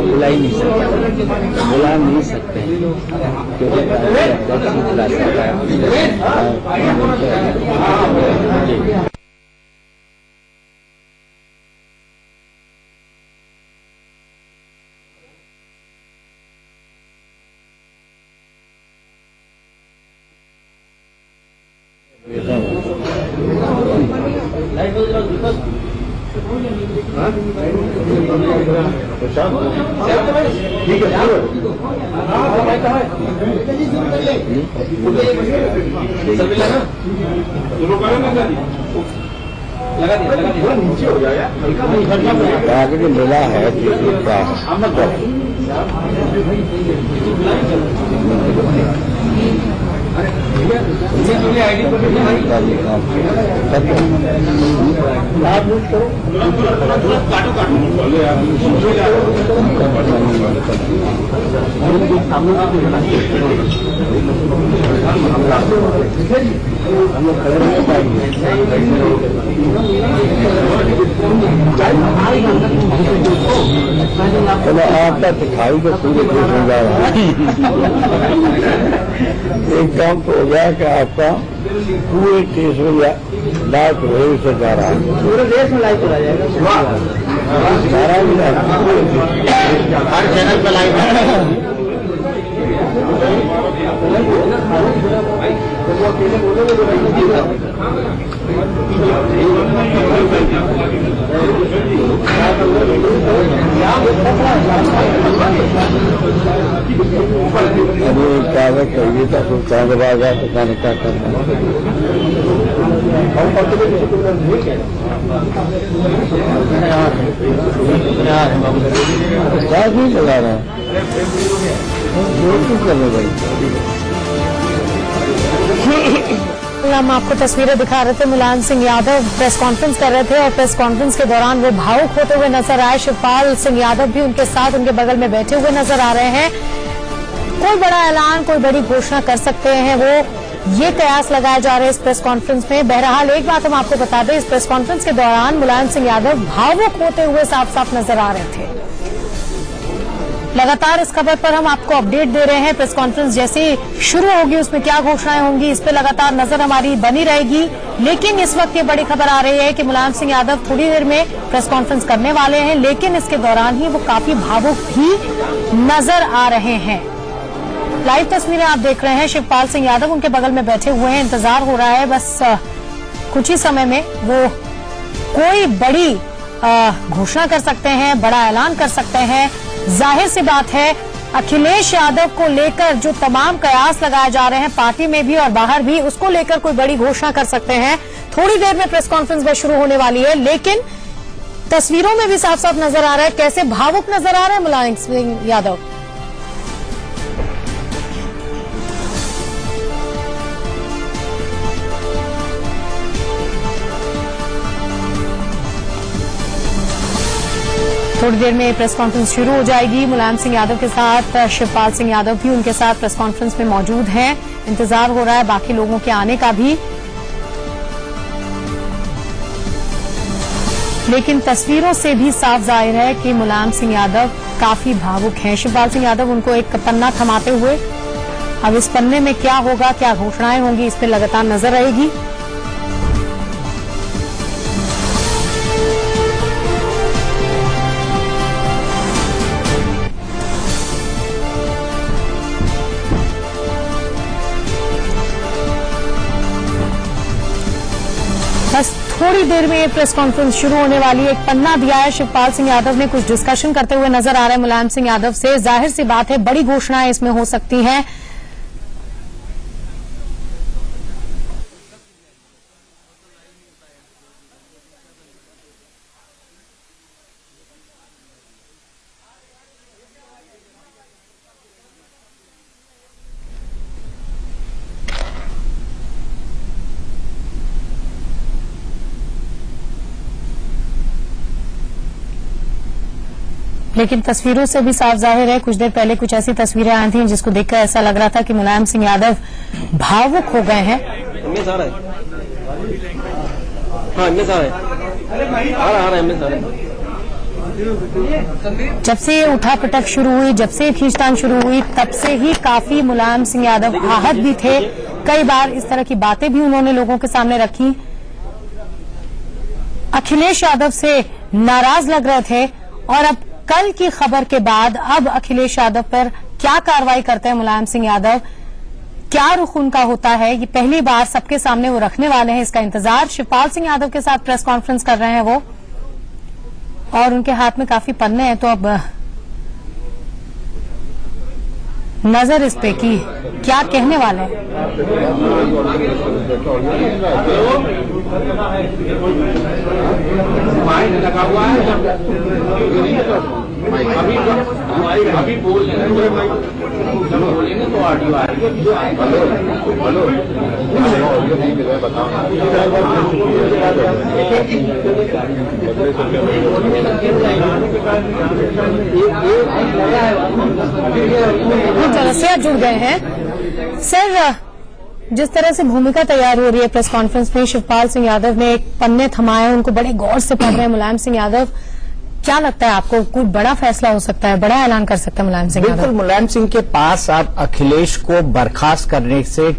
बुला ही नहीं सकते, बुला नहीं सकते क्योंकि बुला सकता है। नीचे हो जाएगा आगे मिला है चलो आपका दिखाई तो पूरे देश में जा रहा है। एक काम तो हो गया कि आपका पूरे देश में लाइव प्रभावी से जा रहा है, पूरे देश में लाइव चला जाएगा, सारा भी हर चैनल पर लाइव है। अभी कागज चाहिए था, सुल्तान बाजा पता नहीं क्या करना क्या भी लगा रहा है करने भाई। हम आपको तस्वीरें दिखा रहे थे। मुलायम सिंह यादव प्रेस कॉन्फ्रेंस कर रहे थे और प्रेस कॉन्फ्रेंस के दौरान वो भावुक होते हुए नजर आए। शिवपाल सिंह यादव भी उनके साथ उनके बगल में बैठे हुए नजर आ रहे हैं। कोई बड़ा ऐलान, कोई बड़ी घोषणा कर सकते हैं वो, ये कयास लगाए जा रहे हैं इस प्रेस कॉन्फ्रेंस में। बहरहाल एक बात हम आपको बता दें, इस प्रेस कॉन्फ्रेंस के दौरान मुलायम सिंह यादव भावुक होते हुए साफ साफ नजर आ रहे थे। लगातार इस खबर पर हम आपको अपडेट दे रहे हैं। प्रेस कॉन्फ्रेंस जैसे ही शुरू होगी उसमें क्या घोषणाएं होंगी, इस पर लगातार नजर हमारी बनी रहेगी। लेकिन इस वक्त ये बड़ी खबर आ रही है कि मुलायम सिंह यादव थोड़ी देर में प्रेस कॉन्फ्रेंस करने वाले हैं, लेकिन इसके दौरान ही वो काफी भावुक भी नजर आ रहे हैं। लाइव तस्वीरें आप देख रहे हैं। शिवपाल सिंह यादव उनके बगल में बैठे हुए हैं। इंतजार हो रहा है बस कुछ ही समय में वो कोई बड़ी घोषणा कर सकते हैं, बड़ा ऐलान कर सकते हैं। जाहिर सी बात है अखिलेश यादव को लेकर जो तमाम कयास लगाए जा रहे हैं पार्टी में भी और बाहर भी, उसको लेकर कोई बड़ी घोषणा कर सकते हैं। थोड़ी देर में प्रेस कॉन्फ्रेंस में शुरू होने वाली है, लेकिन तस्वीरों में भी साफ साफ नजर आ रहा है कैसे भावुक नजर आ रहे हैं मुलायम सिंह यादव। थोड़ी देर में प्रेस कॉन्फ्रेंस शुरू हो जाएगी। मुलायम सिंह यादव के साथ शिवपाल सिंह यादव भी उनके साथ प्रेस कॉन्फ्रेंस में मौजूद हैं। इंतजार हो रहा है बाकी लोगों के आने का भी, लेकिन तस्वीरों से भी साफ जाहिर है कि मुलायम सिंह यादव काफी भावुक हैं। शिवपाल सिंह यादव उनको एक पन्ना थमाते हुए, अब इस पन्ने में क्या होगा, क्या घोषणाएं होंगी, इस पर लगातार नजर रहेगी। बस थोड़ी देर में ये प्रेस कॉन्फ्रेंस शुरू होने वाली है। एक पन्ना दिया है शिवपाल सिंह यादव ने, कुछ डिस्कशन करते हुए नजर आ रहे हैं मुलायम सिंह यादव से। जाहिर सी बात है बड़ी घोषणाएं इसमें हो सकती हैं। लेकिन तस्वीरों से भी साफ जाहिर है, कुछ देर पहले कुछ ऐसी तस्वीरें आई थी जिसको देखकर ऐसा लग रहा था कि मुलायम सिंह यादव भावुक हो गए हैं। जब से उठा पटक शुरू हुई, जब से खींचतान शुरू हुई, तब से ही काफी मुलायम सिंह यादव आहत भी थे। कई बार इस तरह की बातें भी उन्होंने लोगों के सामने रखी। अखिलेश यादव से नाराज लग रहे थे और अब कल की खबर के बाद अब अखिलेश यादव पर क्या कार्रवाई करते हैं मुलायम सिंह यादव, क्या रुख उनका होता है, ये पहली बार सबके सामने वो रखने वाले हैं, इसका इंतजार। शिवपाल सिंह यादव के साथ प्रेस कॉन्फ्रेंस कर रहे हैं वो, और उनके हाथ में काफी पन्ने हैं, तो अब नजर इस पे कि क्या कहने वाले हैं। लगा हुआ है अभी बोल बोलेंगे तो ऑडियो रसिया जुड़ गए हैं। सर, जिस तरह से भूमिका तैयार हो रही है प्रेस कॉन्फ्रेंस में, शिवपाल सिंह यादव ने एक पन्ने थमाए, उनको बड़े गौर से पढ़ रहे हैं मुलायम सिंह यादव। क्या लगता है आपको, कोई बड़ा फैसला हो सकता है, बड़ा ऐलान कर सकता है मुलायम सिंह यादव? बिल्कुल, मुलायम सिंह के पास अब अखिलेश को बर्खास्त करने से,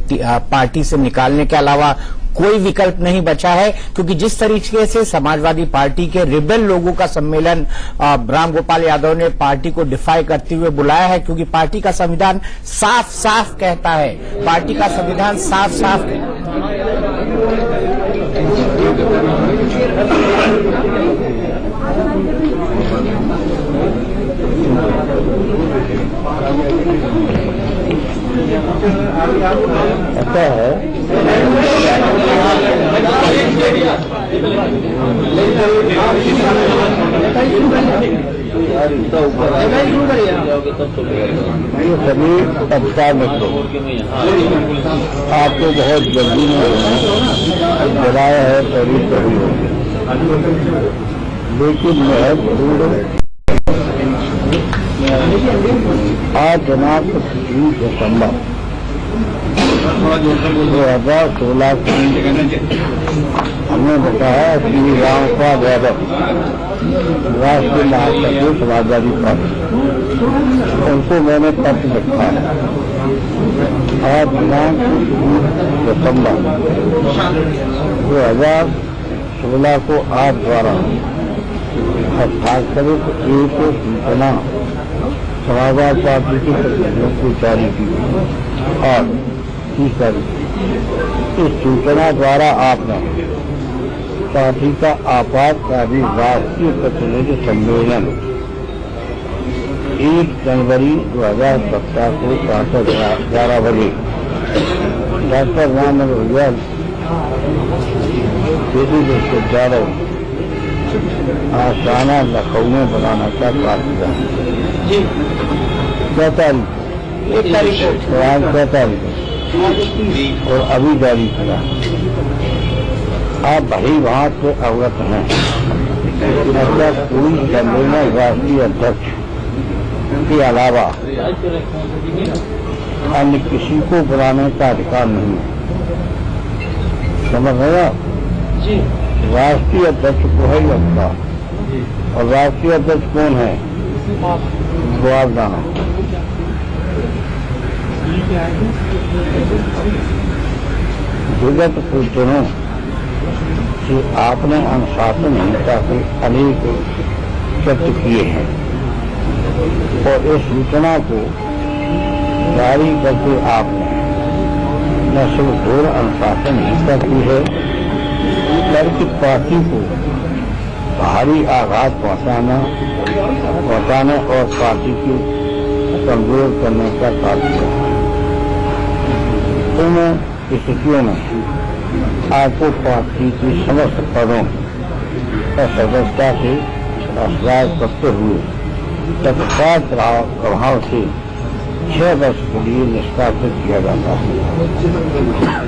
पार्टी से निकालने के अलावा कोई विकल्प नहीं बचा है, क्योंकि जिस तरीके से समाजवादी पार्टी के रिबेल लोगों का सम्मेलन रामगोपाल यादव ने पार्टी को डिफाई करते हुए बुलाया है, क्योंकि पार्टी का संविधान साफ साफ कहता है, पार्टी का संविधान साफ साफ ऐसा है ये सभी पत्रकार मित्रों, आपको बहुत जल्दी में जलाया है पहली सभी होगी, लेकिन मैं जरूर आज जनाब 23 दिसंबर 2016 को हमने बताया कि रामगोपाल यादव राष्ट्रीय महासचिव समाजवादी पार्टी, उनको मैंने पत्र लिखा है। आज दिनांक 23 दिसंबर 2016 को आप द्वारा हस्ताक्षरित एक सूचना समाजवादी पार्टी के प्रतिनिधियों को जारी की और 30 तारीख इस सूचना द्वारा आपने पार्टी का आपातकाली राष्ट्रीय प्रतिनिधि सम्मेलन 1 जनवरी 2017 को 11 बजे डॉक्टर रामनगर विश्वविद्यालय आशाना लखनऊ में बनाना का कार्य है। 6 तारीख और अभी जारी किया। आप भली भांत से अवगत हैं, ऐसा कोई सम्मेलन राष्ट्रीय अध्यक्ष के अलावा अन्य किसी को बुलाने का अधिकार नहीं है। समझ रहे आप? राष्ट्रीय अध्यक्ष को है लगता, और राष्ट्रीय अध्यक्ष कौन है? जवाब दाना। विगत कुछ दिनों से आपने अनुशासनहीनता के अनेक कृत्य किए हैं, और इस सूचना को जारी करके आपने न सिर्फ घोर अनुशासनहीनता की है, बल्कि पार्टी को भारी आघात पहुंचाने और पार्टी को कमजोर करने का कार्य है। इन स्थितियों में आपको पार्टी की समस्त पदों और सदस्यता से असराज करते हुए तत्काल प्रभाव से 6 वर्ष के लिए निष्कासित किया जाता है।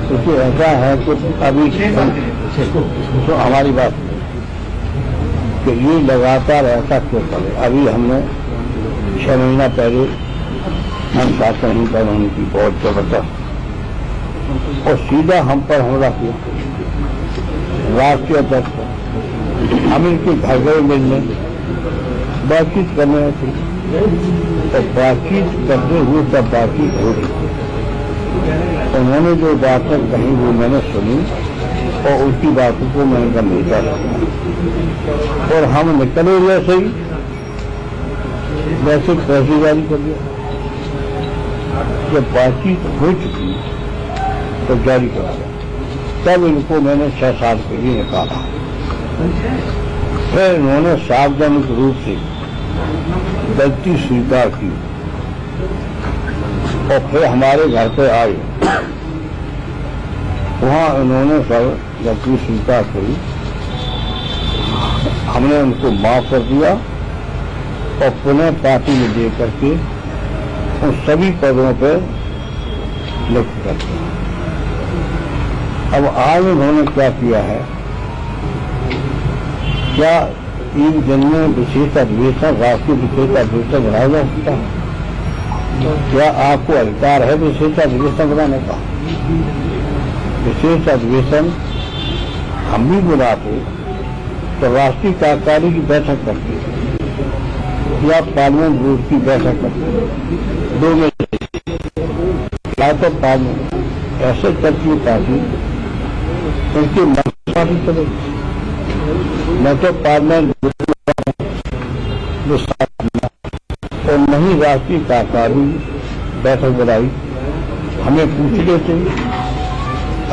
क्योंकि ऐसा है कि अभी तो हमारी बात कि ये लगातार ऐसा क्यों करे। अभी हमने 6 महीना पहले अनुशासनहीनता होने की बहुत जबरदस्त और सीधा हम पर हमला किया राष्ट्रीय अध्यक्ष हम इनके घर गए मिलने, बातचीत करने थी, तो बातचीत करते हुए तब बातचीत हो रही। उन्होंने जो बातें कही वो मैंने सुनी और उसकी बातों को मैंने गंभीरता रखा और हम निकले जैसे ही वैसे पैसे जारी कर दिया। जब बातचीत हो चुकी तो जारी कर दिया। तब इनको मैंने 6 साल के लिए निकाला। फिर इन्होंने सार्वजनिक रूप से गलती स्वीकार की और फिर हमारे घर पे आए। वहां उन्होंने सब गलती स्वीकार करी, हमने उनको माफ कर दिया और पुनः पार्टी में दे करके उन सभी पदों पर नियुक्त कर दिया। अब आज उन्होंने क्या किया है, क्या एक दिन में विशेष अधिवेशन, राष्ट्रीय विशेष अधिवेशन बनाया जा सकता है? क्या आपको अधिकार है विशेष अधिवेशन बनाने का? विशेष अधिवेशन हम भी बुलाते तो राष्ट्रीय कार्यकारी की बैठक करते या पार्लियामेंट बोर्ड की बैठक करते, 2 में या तो पार्लियामेंट ऐसे करती है पार्टी उनकी पार्टी चलेगी, न तो पार्लियामेंट और नहीं राष्ट्रीय कार्यकारी बैठक बुलाई। हमें पूछ लेते,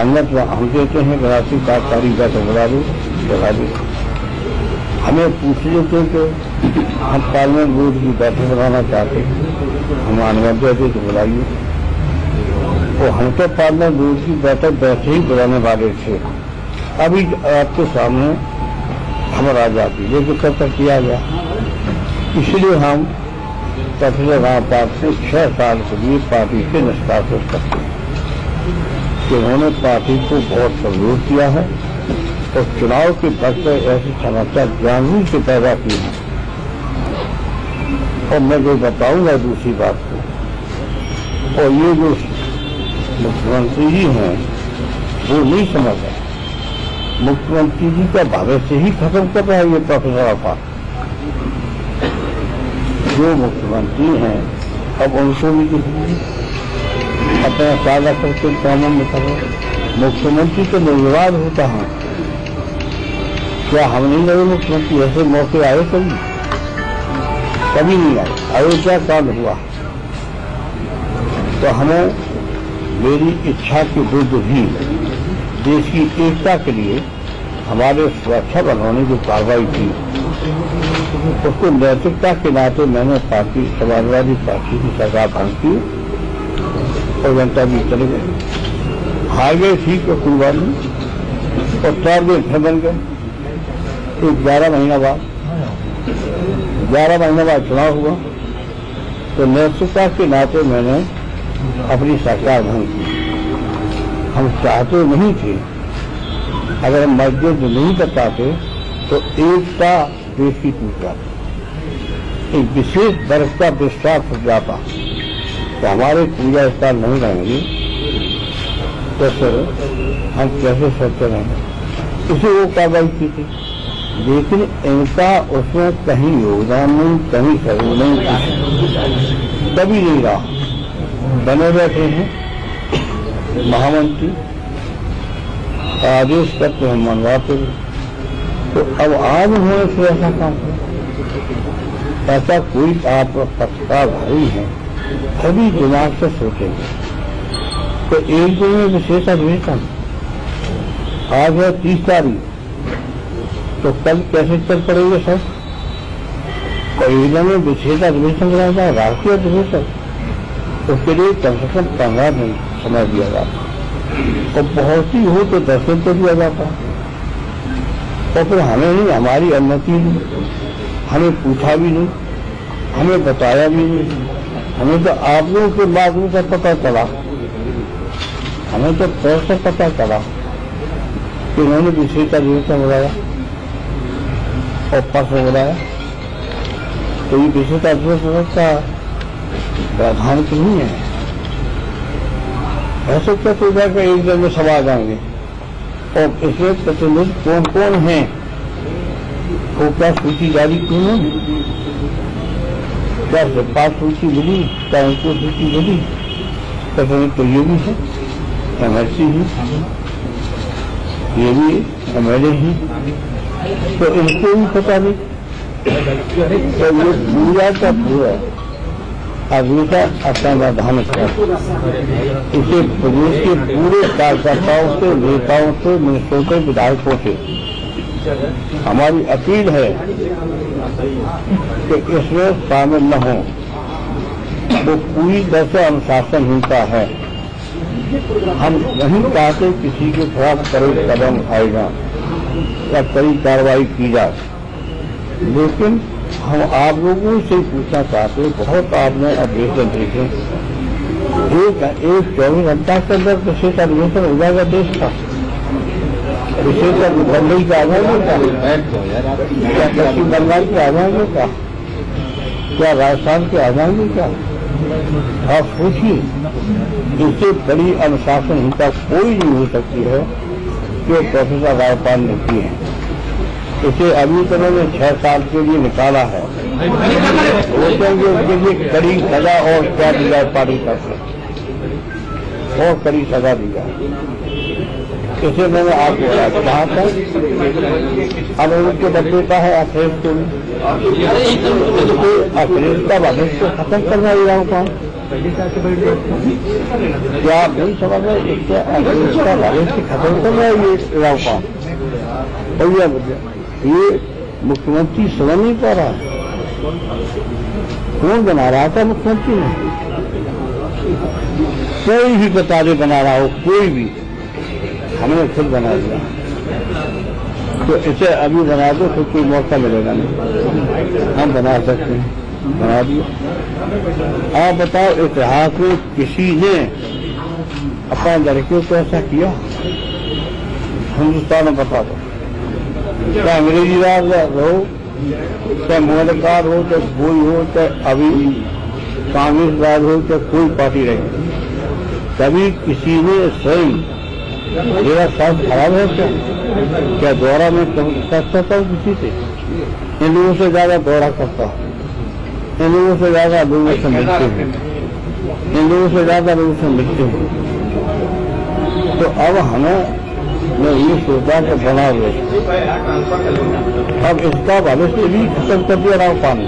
अन्यथा हम देते हैं कि राष्ट्रीय कार्यकारी बैठक बुला दो, बुला दो। हमें पूछ लेते कि हम पार्लियामेंट बोर्ड की बैठक बनाना चाहते हैं, हम अनुमति देते तो बुलाइए। तो हम तो पार्लियामेंट बोर्ड की बैठक वैसे ही बुलाने वाले थे। अभी आपके सामने खबर आ जाती, लेकिन कब तक किया गया? इसलिए हम प्रोफेसर रामपाल से 6 साल के लिए पार्टी से निष्कासित करते हैं कि उन्होंने पार्टी को बहुत सहयोग किया है और चुनाव के वक्त ऐसी समस्या जानबूझ से पैदा की है। और मैं जो बताऊंगा दूसरी बात को, और ये जो मुख्यमंत्री जी हैं वो नहीं समझ रहे। मुख्यमंत्री जी का भविष्य ही खत्म कर रहा है ये प्रोफेसर रामपाल। जो मुख्यमंत्री हैं अब उनको भी अपना साझा करके कामों में करो। मुख्यमंत्री तो निर्विवाद होता है। क्या हम नहीं लगे मुख्यमंत्री? ऐसे मौके आए कभी? कभी नहीं आए। अयोध्या कांड हुआ तो हमें मेरी इच्छा के विरुद्ध भी देश की एकता के लिए हमारे सुरक्षा बलों ने जो कार्रवाई की उसको नैतिकता के नाते मैंने पार्टी, समाजवादी पार्टी की सरकार भंग की और जनता भी चले गए। हार गए ठीक है, कोई बात नहीं, और 4 दिन फिर बन गए। तो 11 महीना बाद चुनाव हुआ तो नैतिकता के नाते मैंने अपनी सरकार भंग की। हम चाहते नहीं थे, अगर हम मजबूत नहीं बताते तो एकता देश की टूट जाती, एक विशेष वर्ग का विश्वास हो जाता तो हमारे पूजा स्थान नहीं रहेंगे तो फिर हम कैसे सोचते रहेंगे। इसे वो कार्रवाई की थी, लेकिन इनका उसमें कहीं योगदान नहीं, कहीं सहयोग नहीं, कभी नहीं रहा। बने बैठे हैं महामंत्री, आदेश करते हैं, मनवाते हैं। तो अब आज उन्होंने फिर ऐसा काम किया। ऐसा कोई आप पत्रकारधारी है सभी दिमाग से सोचेंगे तो एक दिन में विशेष अधिवेशन, आज है 30 तारीख, तो कल कैसे चल पड़ेंगे सर? तो एक दिन में विशेष अधिवेशन कराया जाए, राष्ट्रीय अधिवेशन, उसके लिए कम से कम 15 दिन समय दिया जाता और बहुत ही हो तो 10 दिन तो दिया जाता। और फिर हमें नहीं, हमारी अनुमति नहीं, हमें पूछा भी नहीं, हमें बताया भी नहीं। हमें तो आप लोगों के माध्यम से पता चला, हमें तो प्रेस से पता चला कि उन्होंने विशेष अधिवेशन बुलाया और परसों बुलाया। तो ये विशेष अधिवेशन का प्रावधान नहीं है। ऐसे क्या हो जाएगा एक दिन में सब आ जाएंगे? और इसमें प्रतिनिधि कौन कौन हैं तो क्या सूची जारी क्यों नहीं? क्या सरकार सूची मिली? क्या उनको सूची मिली? तो ये भी है MLC ही, ये भी MLA ही, तो इनको भी पता नहीं। तो ये पूरा का पूरा अभिनेता असमाधान कर इसे प्रदेश के पूरे कार्यकर्ताओं से, नेताओं से, मिनिस्टरों से, विधायकों से हमारी अपील है कि इसमें शामिल न हो। वो पूरी तरह से अनुशासनहीनता है। हम नहीं चाहते किसी के खिलाफ कड़े कदम उठाएगा या कड़ी कार्रवाई की जाए, लेकिन हम आप लोगों से पूछना चाहते, बहुत आपने अधिवेशन देखे, एक 24 घंटा के अंदर विशेष अधिवेशन हो जाएगा देश का। विशेष बंबई का आ जाएंगे क्या पश्चिम बंगाल के आ जाएंगे क्या राजस्थान के आ जाएंगे क्या? आप सोचिए, इससे बड़ी अनुशासनहीनता कोई नहीं हो सकती है जो प्रोफेसर रायपाल ने की है। इसे अभी तक ने 6 साल के लिए निकाला है। सोचेंगे उसके लिए कड़ी सजा और क्या दी जाए पार्टी तरफ से, और कड़ी सजा दी जाए। इसे मैंने आपको कहा था। अब उनके बदले का है अखिलेश को भी, अखिलेश का वादे को खत्म करना युवाओं का। क्या आप नहीं समझ रहे? इससे अखिलेश का वादे से खत्म करना है ये युवाओं का। भैया ये मुख्यमंत्री समझ नहीं पा रहा है। कौन बना रहा था मुख्यमंत्री ने? कोई भी बतारे बना रहा हो, कोई भी, हमने खुद बना दिया। तो इसे अभी बना दो तो कोई मौका मिलेगा नहीं। हम बना सकते हैं, बना दिया। आप बताओ, इतिहास में किसी ने अपने लड़कियों को ऐसा किया? हिंदुस्तान में बता दो। चाहे अंग्रेजी राज हो, चाहे मोदकार हो, चाहे कोई हो, चाहे अभी कांग्रेस राज हो, चाहे कोई पार्टी रहे, कभी किसी ने स्वयं मेरा स्वास्थ्य खराब है क्या दौरा में कर सकता हूँ किसी से? इन लोगों से ज्यादा दौरा करता हूँ, इन लोगों से ज्यादा लोगों से मिलते हैं, इन लोगों से ज्यादा लोगों से मिलते हैं। तो अब हमें मैं ये सोचा कि बना हुए अब इसका भविष्य भी खत्म कर दिया रावपाल ने।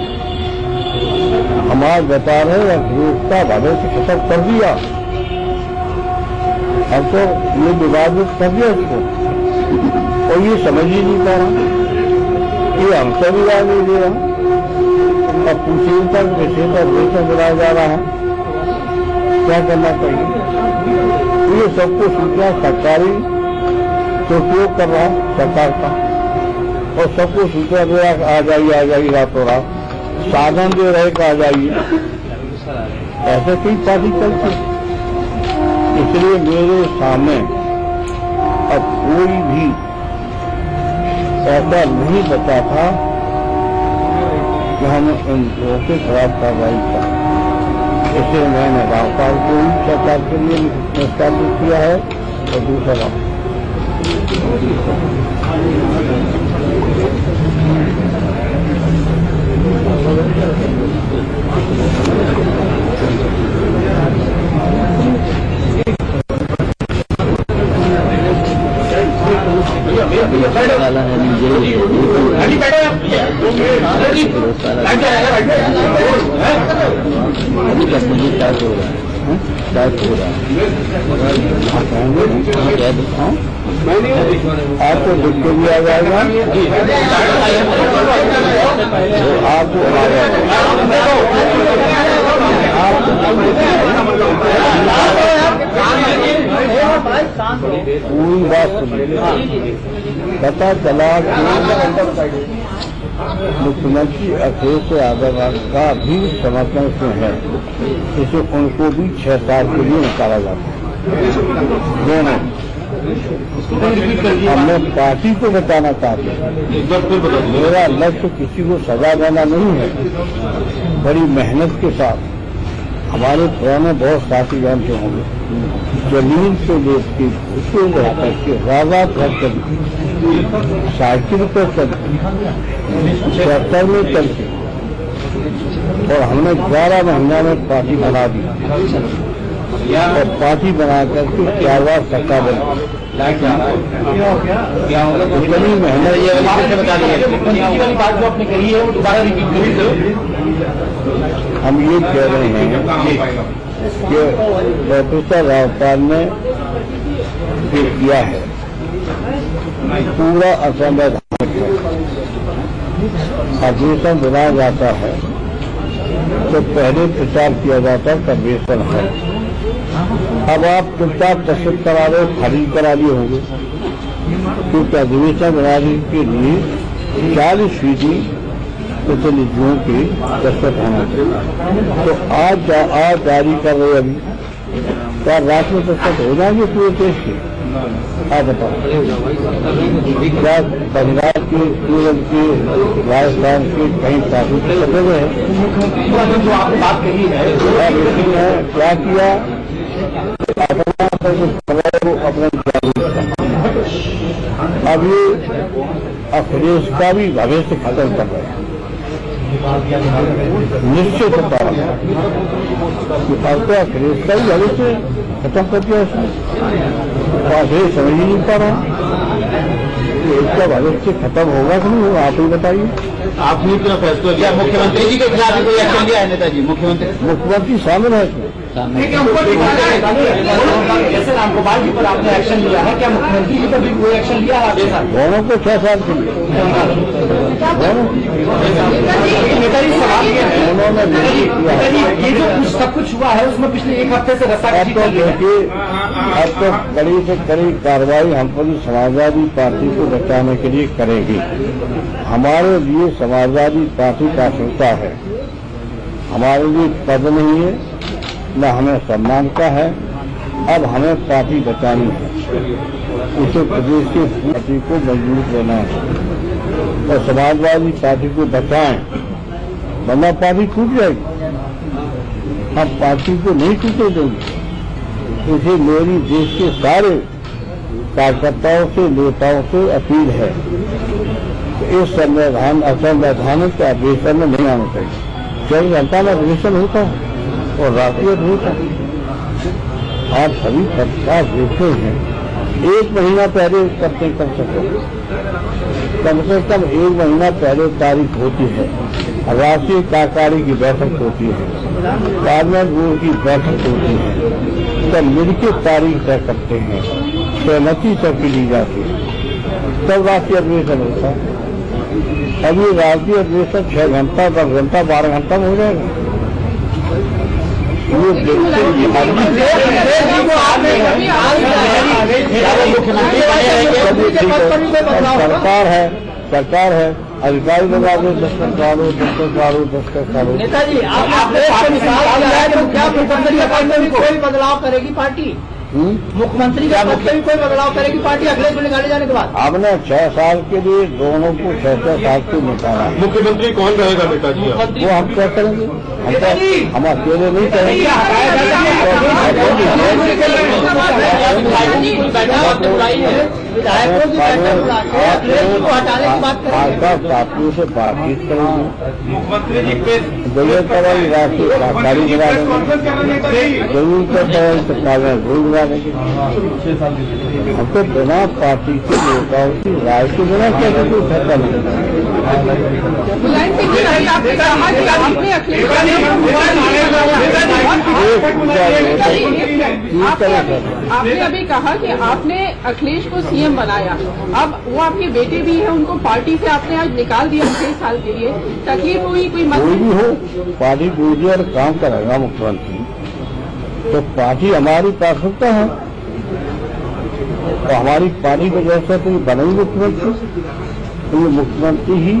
हमारा बता रहे हैं इसका भविष्य खत्म कर दिया। अब तो ये विवादित कर दिया इसको, और ये समझ ही नहीं पा रहा, ये हमसे भी राय नहीं दे रहा। अब पूछे तक विषय पर वेतन दिलाया जा रहा है, क्या करना चाहिए? ये सबको सूचना सरकारी तो उपयोग कर रहा है सरकार का, और सबको सूचना दे रहा आ जाइए रातों रात, साधन दे रहे का आ जाइए। ऐसे कई पार्टी चलती। इसलिए मेरे सामने अब कोई भी ऐसा नहीं बचा था कि हम इन लोगों के खिलाफ कार्रवाई करें। इसलिए मैंने रावपाल को ही सरकार के लिए निष्कासित किया है, और दूसरा आपको लिख के दिया जाएगा, आपको पूरी बात सुनिए। पता चला कि मुख्यमंत्री अखिलेश यादव का भी समर्थन इसमें है, इसे उनको भी 6 साल के लिए निकाला जाता है। दोनों हमने पार्टी को बचाना चाहते हैं। मेरा लक्ष्य किसी को सजा देना नहीं है। बड़ी मेहनत के साथ हमारे पुराने बहुत साथी जानते होंगे, जमीन से लेकर उसको रहकर के राजा कर साइकिल पर चल ट्रैक्टर में चल के, और हमने 11 महीना में पार्टी बना दी और पार्टी बना करके 4 बार सत्ता बनी। इतनी मेहनत बात जो आपने कही है वो दोबारा रिपीट करिए। हम ये कह रहे हैं कि प्रोफेसर रावपाल ने जो किया है पूरा असंवैधानिक है। अधिवेशन बुलाया जाता है तो पहले प्रचार किया जाता है अधिवेशन है। अब आप चुपचाप दस्तखत करा रहे, खारिज करा लिए होंगे, क्योंकि अधिवेशन बनाने के लिए 40% प्रतिनिधियों के दस्तखत होना चाहिए। तो आज जारी कर रहे अभी क्या रात में दस्तखत हो जाएंगे पूरे देश के? आप बताओ, क्या बंगाल के, केरल के, राजस्थान के कहीं काफी सफे हुए हैं? जो आपने बात कही है क्या किया, अपना अपना अब ये अखिलेश का भी भविष्य खत्म कर रहे हैं, निश्चित होता है। अब तो अखिलेश का भी भविष्य खत्म कर दिया उसने, समझ ही नहीं पा रहा इसका भविष्य खत्म होगा कि नहीं होगा, आप ही बताइए। आपने इतना फैसला किया, मुख्यमंत्री जी के खिलाफ कोई एक्शन लिया है नेताजी? मुख्यमंत्री शामिल है इसमें। जैसे रामगोपाल जी पर आपने एक्शन लिया है, क्या मुख्यमंत्री जी पर भी कोई एक्शन लिया है? दोनों को 6 साल के लिए नेताजी सवाल ये है, उन्होंने ये जो सब कुछ हुआ है उसमें पिछले 1 हफ्ते से रस्साकशी अब तो देखिए, अब तो कड़ी से कड़ी कार्रवाई हम पूरी समाजवादी पार्टी को बचाने के लिए करेगी। हमारे लिए समाजवादी पार्टी प्राथमिकता है, हमारे लिए पद नहीं है, न हमें सम्मान का है। अब हमें पार्टी बचानी है, उत्तर प्रदेश की पार्टी को मजबूत लेना है और समाजवादी पार्टी को बचाएं, वरना पार्टी टूट जाएगी। हम पार्टी को नहीं टूटे देंगे। इसे मेरी देश के सारे कार्यकर्ताओं से, नेताओं से अपील है कि इस संवैधान असंवैधानिक अधिवेशन में नहीं आना चाहिए। 4 घंटा में अधिवेशन होता है और राष्ट्रीय अधिवेशन आप सभी सरकार देखते हैं, 1 महीना पहले करते कम से कम 1 महीना पहले तारीख होती है, राष्ट्रीय कार्यकारिणी की बैठक होती है, पार्लियामेंट बोर्ड की बैठक होती है, तब मिलकर तारीख तय करते हैं, सहमति सबकी ली जाती है, तब राष्ट्रीय अधिवेशन होता है। अभी राष्ट्रीय अधिवेशन 6 घंटा, 10 घंटा, 12 घंटा में हो जाएगा। ये सरकार है, अधिकारी लगा दो, दस्तखत करो। नेताजी आपने क्या मुख्यमंत्री कोई बदलाव करेगी पार्टी? मुख्यमंत्री का पद में कोई बदलाव करेगी पार्टी अगले को निकाले जाने के बाद? हमने 6 साल के लिए दोनों को 6 साल को निकाला। मुख्यमंत्री कौन रहेगा नेताजी? वो हम क्या करेंगे, हम अकेले नहीं करेंगे। साथियों से बातचीत करेंगे, मुख्यमंत्री जी पे जरूरत पड़ेगी राष्ट्रीय कार्यकारिणी बना देंगे, जरूरत पड़ेगी तो पार्लियामेंट बोर्ड बना देंगे। हम तो बिना पार्टी के नेताओं की राय के बिना कैसे कोई फैसला नहीं। आपने अभी कहा कि आपने अखिलेश को सीएम बनाया, अब वो आपके बेटे भी हैं, उनको पार्टी से आपने आज निकाल दिया 6 साल के लिए, तकलीफ हुई? कोई कोई भी हो, पार्टी कोई और काम करेगा मुख्यमंत्री, तो पार्टी हमारी प्राथमिकता है। तो हमारी पार्टी की वजह से कोई बनेगी मुख्यमंत्री, तो ये मुख्यमंत्री ही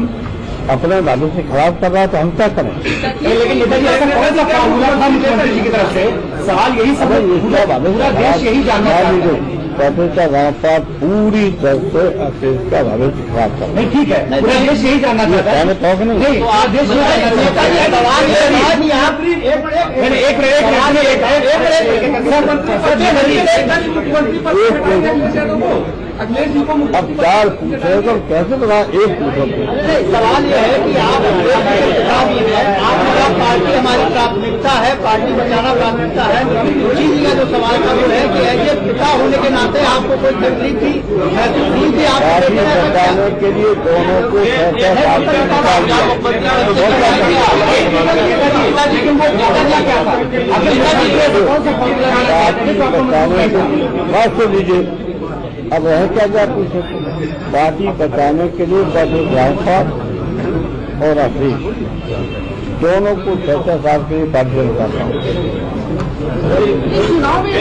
अपने वादों से खराब कर रहा है, तो हम क्या करें? लेकिन नेताजी ऐसा कौन सा काम हुआ था मुख्यमंत्री जी की तरफ से? सवाल यही, पूरा देश यही जानना चाहता है। पत्रता रामपाल पूरी तरह से अखिलेश का भविष्य खराब कर नहीं ठीक है, पूरा देश यही जानना चाहता है। नहीं तो आप देश अखिलेश जी को अब 4 पूछे तो कैसे बना, एक पूछो। सवाल यह है कि आप पार्टी हमारी प्राथमिकता है, पार्टी बचाना प्राथमिकता है। उसी जी का जो सवाल था वो है कि ऐसे पिता होने के नाते आपको कोई तकलीफ थी, महसूस थी आप पार्टी बचाने के लिए दोनों को पार्टी लीजिए। अब रह क्या पूछे, पार्टी बचाने के लिए डॉक्टर रामपाल और अखिलेश दोनों को 6 साल के लिए पार्टी बताता हूँ। चुनाव में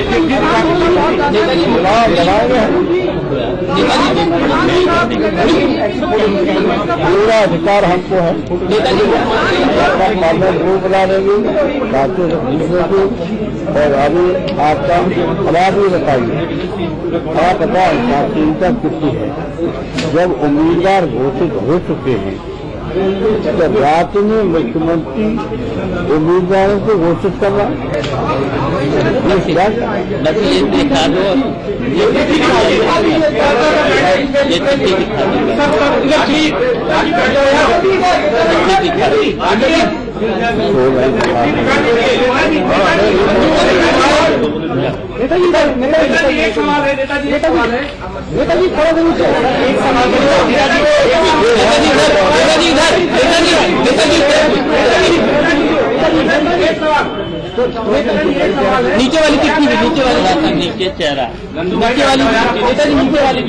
पूरा अधिकार हमको है, ग्रुप बना देंगे, बातों से पूछेंगे। और अभी आपका खराब ही बताइए, आप बताएं प्राथमिकता कितनी है। जब उम्मीदवार घोषित हो चुके हैं तो रात में मुख्यमंत्री उम्मीदवारों को घोषित करना नेताजी एक सवाल है, नेताजी एक सवाल है, नेताजी थोड़ा देर एक सवाल नीचे वाली कितनी भी नीचे वाली नीचे चेहरा नीचे वाली नेताजी नीचे वाली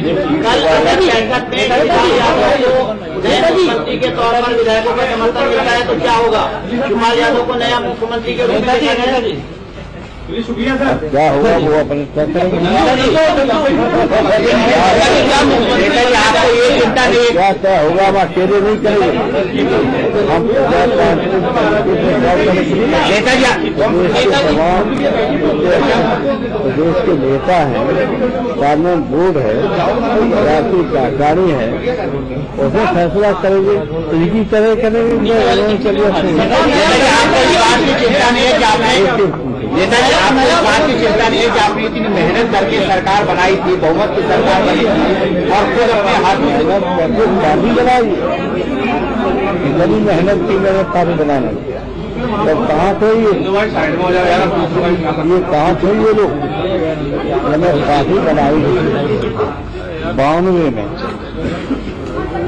मुख्यमंत्री के तौर पर विधायकों का समर्थन मिलता है तो क्या होगा? शिवपाल यादव को नया मुख्यमंत्री के रूप में क्या होगा वो अपने तय करेंगे। क्या तय होगा हम अकेले नहीं करेंगे, हम प्रदेश के नेता हैं, पार्लियामेंट बोर्ड है, राष्ट्रीय कार्यकारिणी है, उसमें फैसला करेंगे, इनकी तरह करेंगे। नेताजी आपको इस बात की चिंता नहीं है कि आपने इतनी मेहनत करके सरकार बनाई थी, बहुमत की सरकार बनी थी और खुद अपने हाथों से पार्टी बनाई, इतनी मेहनत की मैंने पार्टी बनाने तो कहाँ थे ये कहाँ थे ये लोग? मैंने पार्टी बनाई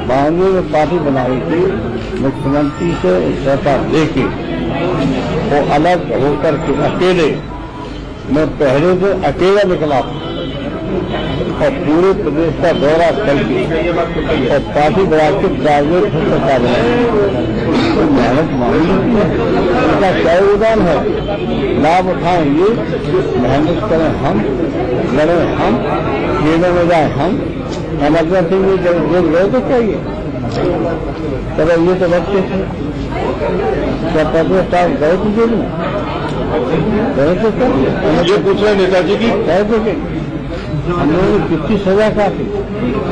92 में पार्टी बनाई थी, मुख्यमंत्री से इस्तीफा लेके वो अलग होकर के अकेले, मैं पहले से अकेला निकला और पूरे प्रदेश का दौरा करके और पार्टी बना के प्राइवेट सरकार तो मेहनत मांगी इसका क्या योगदान है? लाभ उठाएंगे, मेहनत करें हम, लड़े हम, जेलों में जाए हम, इमरजेंसी में जेल गए तो चाहिए। चलो ये तो बच्चे थे, क्या 15 साल गए थे जेल में? गए थे सर, ये पूछ रहे हैं नेताजी की गए थे हम लोगों ने कितनी सजा काटी।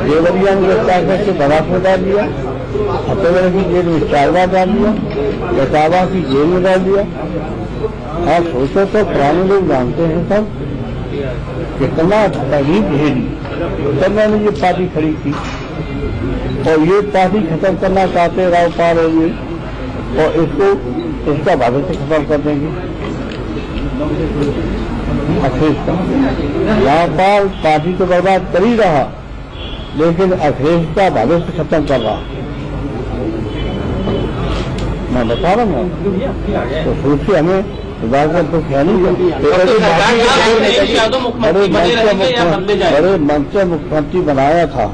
देवरिया में गिरफ्तार करके बरात में डाल दिया, हथौड़ा की जेल में 4 बार डाल दिया, कटावा की जेल में डाल दिया। आप सोचो तो पुराने लोग जानते हैं सब कितना तकलीफ झेली, तब मैंने ये पार्टी खड़ी की और ये पार्टी खत्म करना चाहते रामपाल और ये, और इसका भविष्य खत्म कर देंगे अखिलेश का। रामपाल पार्टी को बर्बाद कर ही रहा, लेकिन अखिलेश का भविष्य खत्म कर रहा। मैं बता रहा हूँ, तो सोचिए हमें सुधाकर तो क्या नहीं करती। बड़े मन से मुख्यमंत्री बनाया था।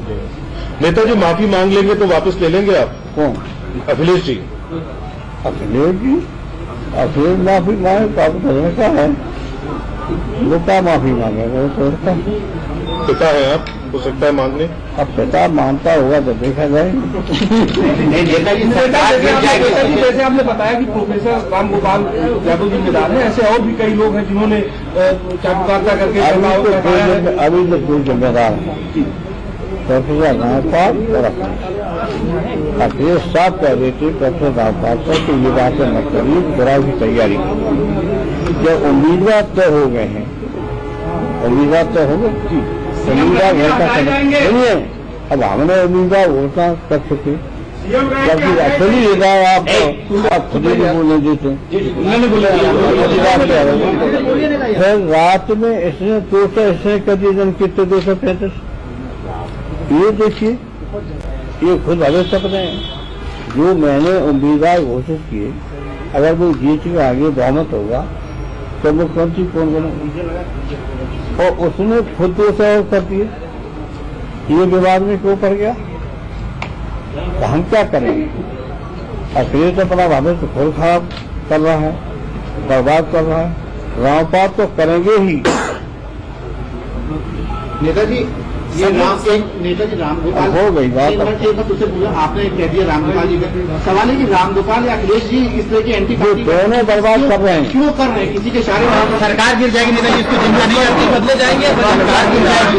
नेताजी माफी मांग लेंगे तो वापस ले लेंगे आप? कौन? अखिलेश जी। अखिलेश जी अखिलेश माफी मांगे तो आप का है, वो क्या माफी मांगेगा? वो तो पिता है आप? हो सकता है मांगने? अब पिता मानता होगा तो देखा जाए। जैसे आपने बताया कि प्रोफेसर राम गोपाल यादव जिम्मेदार हैं, ऐसे और भी कई लोग हैं जिन्होंने चाटुकारिता करके अभी तो कोई जिम्मेदार है प्रोफेसर रामपाल और अखिलेश साहब कह रहे थे प्रोफेसर रामपाल साहब की ये बातें मत करिए, चुनाव की तैयारी करिए। जब उम्मीदवार तय हो गए हैं, उम्मीदवार तय हो गए, उम्मीदवार सुनिए, अब हमने उम्मीदवार घोषणा कर चुके, जबकि असली नेता आप खुद ही बोलने देते। फिर रात में इसने 200 इसने कर दिए जन कितने 235। ये देखिए, ये खुद आदेश तक रहे हैं। जो मैंने उम्मीदवार घोषित किए, अगर वो जीत के आगे बहुमत होगा तो मुख्यमंत्री कौन बनेगा, और उसने खुद 200 कर दिए। ये विवाद में क्यों पड़ गया, तो हम क्या करेंगे? अखिलेश अपना भविष्य खुद खराब कर रहा है, बर्बाद कर रहा है। रामपाल तो करेंगे ही। नेताजी ये नेताजी रामगोपाल हो गई बात। एक बात उसे बोला, आपने कह दिया रामगोपाल जी का सवाल है कि रामगोपाल या अखिलेश जी इस तरह की एंटी पार्टी दोनों बर्बाद कर रहे हैं। क्यों कर रहे हैं? किसी के इशारे में सरकार गिर जाएगी, नेताजी इसको चिंता नहीं करती, बदले जाएंगे, सरकार गिर जाएगी।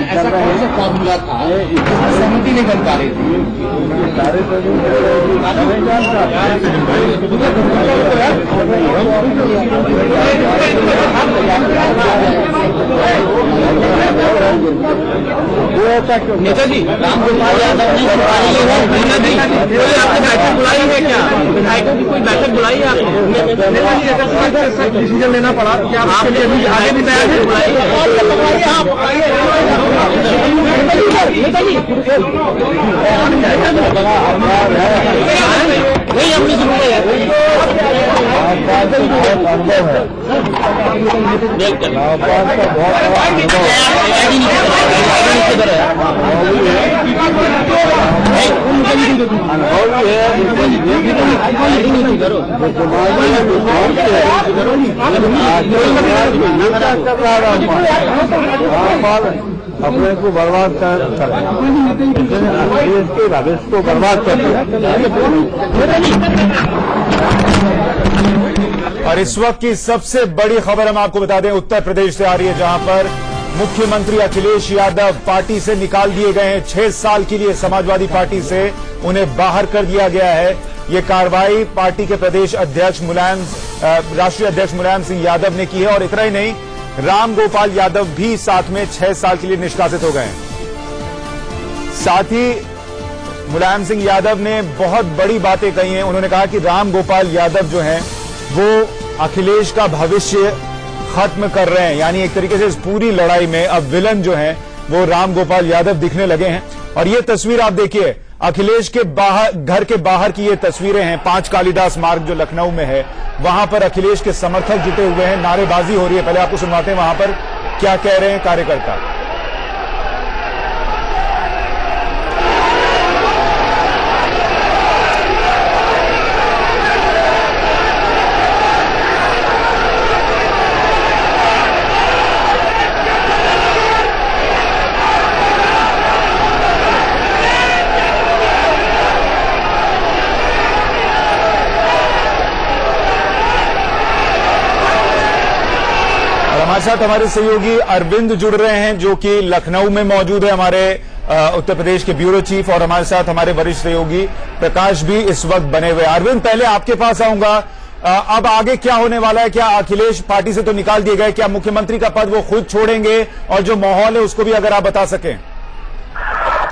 ऐसा कौन सा फॉर्मूला था, सहमति नहीं बन पा रही थी? नेताजी रामगोपाल यादव ने आपने बैठक बुलाई है क्या? विधायकों की कोई बैठक बुलाई है आपने? डिसीजन लेना पड़ा क्या आपके लिए? अभी आगे भी बैठक बुलाई वही अपनी जरूरत अपने को बर्बाद कर देश के भविष्य को बर्बाद कर दिया। और इस वक्त की सबसे बड़ी खबर हम आपको बता दें, उत्तर प्रदेश से आ रही है, जहां पर मुख्यमंत्री अखिलेश यादव पार्टी से निकाल दिए गए हैं। 6 साल के लिए समाजवादी पार्टी से उन्हें बाहर कर दिया गया है। ये कार्रवाई पार्टी के प्रदेश अध्यक्ष राष्ट्रीय अध्यक्ष मुलायम सिंह यादव ने की है। और इतना ही नहीं, राम गोपाल यादव भी साथ में 6 साल के लिए निष्कासित हो गए हैं। साथ ही मुलायम सिंह यादव ने बहुत बड़ी बातें कही हैं। उन्होंने कहा कि राम गोपाल यादव जो हैं वो अखिलेश का भविष्य खत्म कर रहे हैं, यानी एक तरीके से इस पूरी लड़ाई में अब विलन जो हैं वो राम गोपाल यादव दिखने लगे हैं। और ये तस्वीर आप देखिए, अखिलेश के घर के बाहर की ये तस्वीरें हैं। 5 कालिदास मार्ग जो लखनऊ में है, वहां पर अखिलेश के समर्थक जुटे हुए हैं, नारेबाजी हो रही है। पहले आपको सुनवाते हैं वहां पर क्या कह रहे हैं कार्यकर्ता। हमारे साथ हमारे सहयोगी अरविंद जुड़ रहे हैं, जो कि लखनऊ में मौजूद है, हमारे उत्तर प्रदेश के ब्यूरो चीफ, और हमारे साथ हमारे वरिष्ठ सहयोगी प्रकाश भी इस वक्त बने हुए। अरविंद, पहले आपके पास आऊंगा, अब आगे क्या होने वाला है? क्या अखिलेश पार्टी से तो निकाल दिए गए, क्या मुख्यमंत्री का पद वो खुद छोड़ेंगे? और जो माहौल है उसको भी अगर आप बता सकें।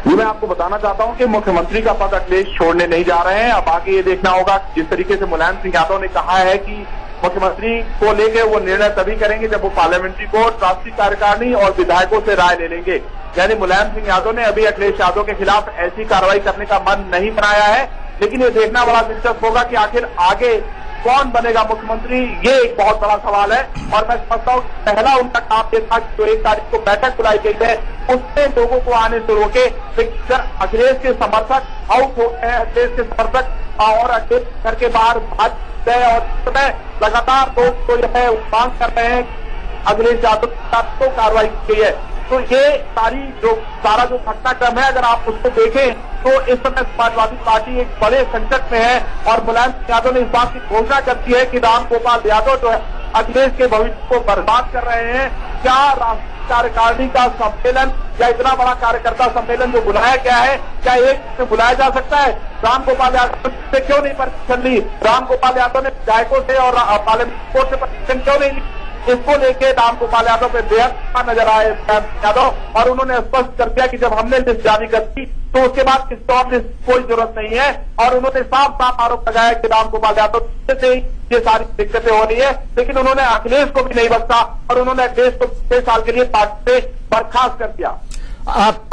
मैं आपको बताना चाहता हूं कि मुख्यमंत्री का पद अखिलेश छोड़ने नहीं जा रहे हैं। अब आगे ये देखना होगा, जिस तरीके से मुलायम सिंह यादव ने कहा है कि मुख्यमंत्री को लेकर वो निर्णय तभी करेंगे जब वो पार्लियामेंट्री कोर्ट, राष्ट्रीय कार्यकारिणी और विधायकों से राय ले लेंगे। यानी मुलायम सिंह यादव ने अभी अखिलेश यादव के खिलाफ ऐसी कार्रवाई करने का मन नहीं बनाया है, लेकिन ये देखना बड़ा दिलचस्प होगा कि आखिर आगे कौन बनेगा मुख्यमंत्री, ये एक बहुत बड़ा सवाल है। और मैं समझता हूँ पहला उनका काम ये था कि जो 1 तारीख को बैठक बुलाई गई है उसमें लोगों को आने से रोके। अखिलेश के समर्थक आउट हो गए हैं, अखिलेश के समर्थक और अखिलेश घर के बाहर भाजपा और लगातार लोग तो यह मांग कर रहे हैं अखिलेश यादव के साथ तो कार्रवाई की गई है। तो ये सारा जो घटनाक्रम है, अगर आप उसको देखें तो इस समय समाजवादी पार्टी एक बड़े संकट में है और मुलायम सिंह यादव ने इस बात की घोषणा कर दी है कि रामगोपाल यादव जो है अखिलेश के भविष्य को बर्बाद कर रहे हैं। क्या राष्ट्रीय कार्यकारिणी का सम्मेलन या इतना बड़ा कार्यकर्ता सम्मेलन जो बुलाया गया है, क्या एक से बुलाया जा सकता है? रामगोपाल यादव से क्यों नहीं परमिशन ली? रामगोपाल यादव ने विधायकों से और पार्लियामेंट कोर्ट से परमिशन क्यों नहीं ली? इसको लेके रामगोपाल यादव पे बेहद नजर आए यादव, और उन्होंने स्पष्ट कर दिया कि जब हमने लिस्ट जारी कर दी तो उसके बाद किसी और लिस्ट की कोई जरूरत नहीं है। और उन्होंने साफ साफ आरोप लगाया कि रामगोपाल यादव से ये सारी दिक्कतें हो रही है, लेकिन उन्होंने अखिलेश को भी नहीं बख्शा और उन्होंने अखिलेश को 6 साल के लिए पार्टी से बर्खास्त कर दिया।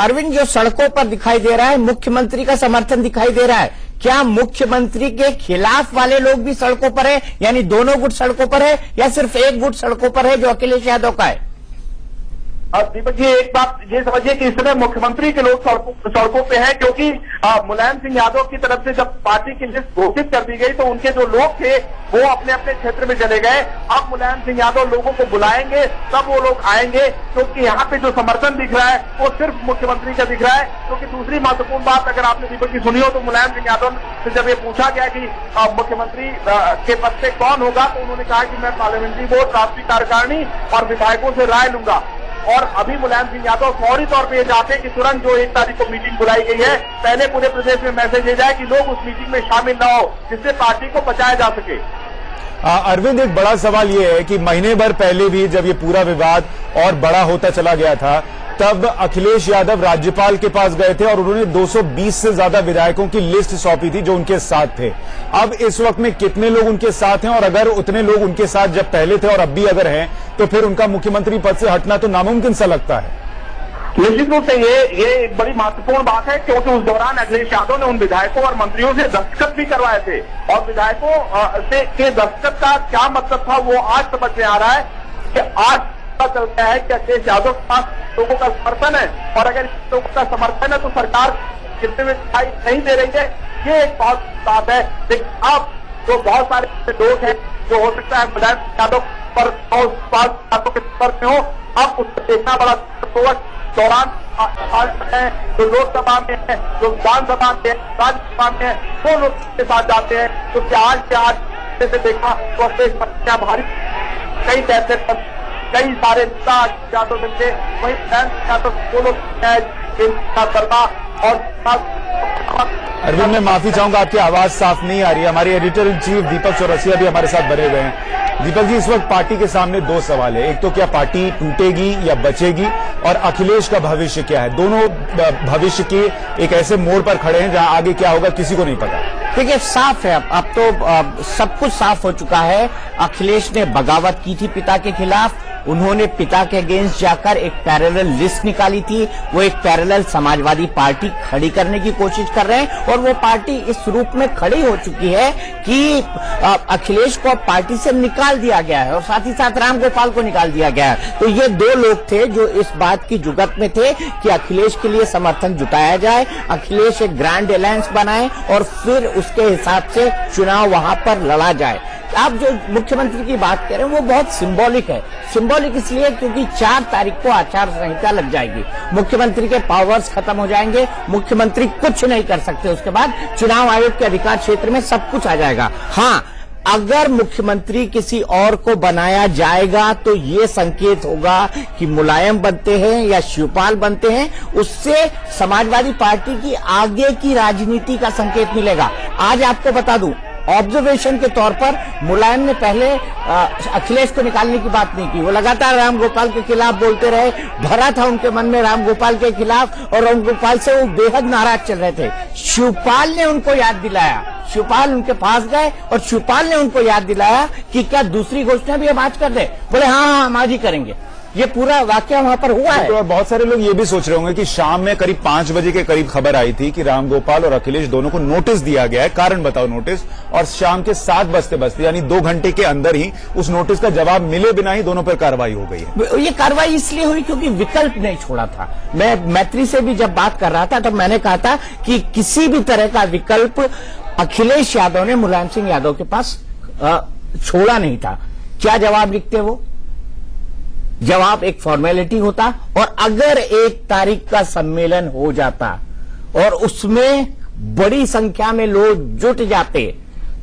अरविंद, जो सड़कों पर दिखाई दे रहा है, मुख्यमंत्री का समर्थन दिखाई दे रहा है, क्या मुख्यमंत्री के खिलाफ वाले लोग भी सड़कों पर है, यानी दोनों गुट सड़कों पर है, या सिर्फ एक गुट सड़कों पर है जो अखिलेश यादव का है? दीपक जी, एक बात ये समझिए कि इस समय मुख्यमंत्री के लोग सड़कों पे हैं, क्योंकि मुलायम सिंह यादव की तरफ से जब पार्टी की लिस्ट घोषित कर दी गई तो उनके जो लोग थे वो अपने अपने क्षेत्र में चले गए। अब मुलायम सिंह यादव लोगों को बुलाएंगे, तब वो लोग आएंगे, क्योंकि यहाँ पे जो समर्थन दिख रहा है वो सिर्फ मुख्यमंत्री का दिख रहा है। क्योंकि दूसरी महत्वपूर्ण बात अगर आपने दीपक की सुनी हो तो मुलायम सिंह यादव से जब ये पूछा गया कि मुख्यमंत्री के पद से कौन होगा, तो उन्होंने कहा कि मैं पार्लियामेंट्री बोर्ड, राष्ट्रीय कार्यकारिणी और विधायकों से राय लूंगा। और अभी मुलायम सिंह यादव फौरी तौर पे ये चाहते हैं कि तुरंत जो 1 तारीख को मीटिंग बुलाई गई है, पहले पूरे प्रदेश में मैसेज दे जाए कि लोग उस मीटिंग में शामिल न हो, जिससे पार्टी को बचाया जा सके। अरविंद, एक बड़ा सवाल ये है कि महीने भर पहले भी जब ये पूरा विवाद और बड़ा होता चला गया था, तब अखिलेश यादव राज्यपाल के पास गए थे और उन्होंने 220 से ज्यादा विधायकों की लिस्ट सौंपी थी जो उनके साथ थे। अब इस वक्त में कितने लोग उनके साथ हैं, और अगर उतने लोग उनके साथ जब पहले थे और अब भी अगर हैं, तो फिर उनका मुख्यमंत्री पद से हटना तो नामुमकिन सा लगता है। निश्चित रूप से ये एक बड़ी महत्वपूर्ण बात है, क्योंकि उस दौरान अखिलेश यादव ने उन विधायकों और मंत्रियों से दस्तखत भी करवाए थे, और विधायकों के दस्तखत का क्या मतलब था वो आज समझ में आ रहा है कि आज पता चलता है कि अखिलेश यादव के पास लोगों का समर्थन है, और अगर लोगों का समर्थन है तो सरकार कितने में दिखाई नहीं दे रही है, ये एक बहुत बात है। लेकिन अब जो बहुत सारे लोग हैं जो हो सकता है मुलायम यादव पर के स्तर में हो, अब उसको देखना बड़ा दौरान जो लोकसभा में है, जो विधानसभा में है, राज्यसभा में है, वो लोग के साथ जाते हैं, तो आज से देखा तो क्या भारी कई फैसले कई सारे नेता यादव मिलते, वही वो लोग करना। और अरविंद, मैं माफी चाहूंगा, आपकी आवाज साफ नहीं आ रही है। हमारे एडिटर इन चीफ दीपक चौरसिया भी हमारे साथ बने हुए हैं। दीपक जी, इस वक्त पार्टी के सामने 2 सवाल है, एक तो क्या पार्टी टूटेगी या बचेगी, और अखिलेश का भविष्य क्या है। दोनों भविष्य के एक ऐसे मोड़ पर खड़े हैं जहां आगे क्या होगा किसी को नहीं पता। देखिए, साफ है, अब तो सब कुछ साफ हो चुका है। अखिलेश ने बगावत की थी पिता के खिलाफ, उन्होंने पिता के अगेंस्ट जाकर एक पैरेलल लिस्ट निकाली थी, वो एक पैरेलल समाजवादी पार्टी खड़ी करने की कोशिश कर रहे हैं, और वो पार्टी इस रूप में खड़ी हो चुकी है कि अखिलेश को पार्टी से निकाल दिया गया है और साथ ही साथ रामगोपाल को निकाल दिया गया है। तो ये 2 लोग थे जो इस बात की जुगत में थे कि अखिलेश के लिए समर्थन जुटाया जाए, अखिलेश एक ग्रैंड अलायंस बनाए और फिर उसके हिसाब से चुनाव वहां पर लड़ा जाए। आप जो मुख्यमंत्री की बात कर रहे हैं वो बहुत सिंबॉलिक है। सिंबॉलिक इसलिए क्योंकि 4 तारीख को आचार संहिता लग जाएगी, मुख्यमंत्री के पावर्स खत्म हो जाएंगे, मुख्यमंत्री कुछ नहीं कर सकते। उसके बाद चुनाव आयोग के अधिकार क्षेत्र में सब कुछ आ जाएगा। हाँ, अगर मुख्यमंत्री किसी और को बनाया जाएगा तो ये संकेत होगा कि मुलायम बनते हैं या शिवपाल बनते हैं, उससे समाजवादी पार्टी की आगे की राजनीति का संकेत मिलेगा। आज आपको बता दूं, ऑब्जर्वेशन के तौर पर मुलायम ने पहले अखिलेश को निकालने की बात नहीं की, वो लगातार रामगोपाल के खिलाफ बोलते रहे, भरा था उनके मन में रामगोपाल के खिलाफ, और रामगोपाल से वो बेहद नाराज चल रहे थे। शिवपाल ने उनको याद दिलाया, शिवपाल उनके पास गए और शिवपाल ने उनको याद दिलाया कि क्या दूसरी घोषणा भी हम आज कर दे। बोले हाँ हम आज ही करेंगे। ये पूरा वाकया वहां पर हुआ है। तो बहुत सारे लोग ये भी सोच रहे होंगे कि शाम में करीब 5 बजे के करीब खबर आई थी कि रामगोपाल और अखिलेश दोनों को नोटिस दिया गया है, कारण बताओ नोटिस, और शाम के 7 बजते यानी 2 घंटे के अंदर ही उस नोटिस का जवाब मिले बिना ही दोनों पर कार्रवाई हो गई है। ये कार्रवाई इसलिए हुई क्योंकि विकल्प नहीं छोड़ा था। मैं मैत्री से भी जब बात कर रहा था तो मैंने कहा था कि किसी भी तरह का विकल्प अखिलेश यादव ने मुलायम सिंह यादव के पास छोड़ा नहीं था। क्या जवाब लिखते वो? जवाब एक फॉर्मेलिटी होता। और अगर 1 तारीख का सम्मेलन हो जाता और उसमें बड़ी संख्या में लोग जुट जाते